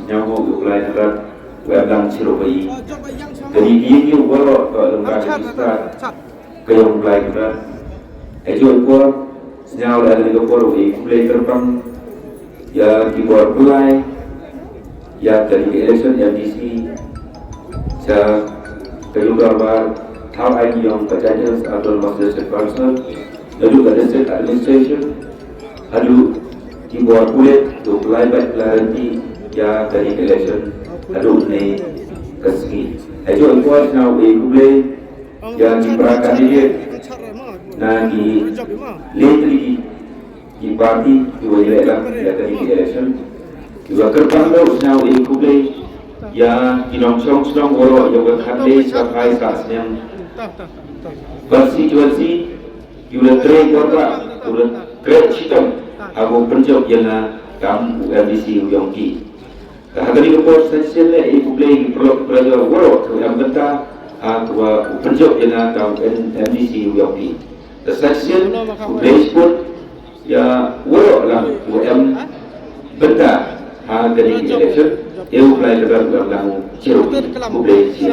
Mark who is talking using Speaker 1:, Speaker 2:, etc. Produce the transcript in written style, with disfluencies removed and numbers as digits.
Speaker 1: nyawa ulai nerat wabang cirobai. Jadi ini waro lembaga istirahat kayong ulai nerat. Ejo ko senyawa dari dokter ulai terbang ya keyboard ulai ya dari election MDC sa kayong gambar how I young potatoes atau master council lalu ke district administration lalu keyboard kulit untuk pelayan clarity ya dari election lalu ini kesegi ajo kuat now kulit ya di perakan ini na di lately di party di wilayah ya dari election juga kerpang now kulit ya kinong-kinong woro yang berhati sampai saat yang konstitusi yulah trade korba yulah trade sistem aku pencok yang kamu UMDC uyongki hari ini pos sesial ibu play perlu belajar woro yang beta aku pencok yang kamu UMDC uyongki sesial play sport ya woro lah UM beta hari ini election eu play dalam ceruk play sih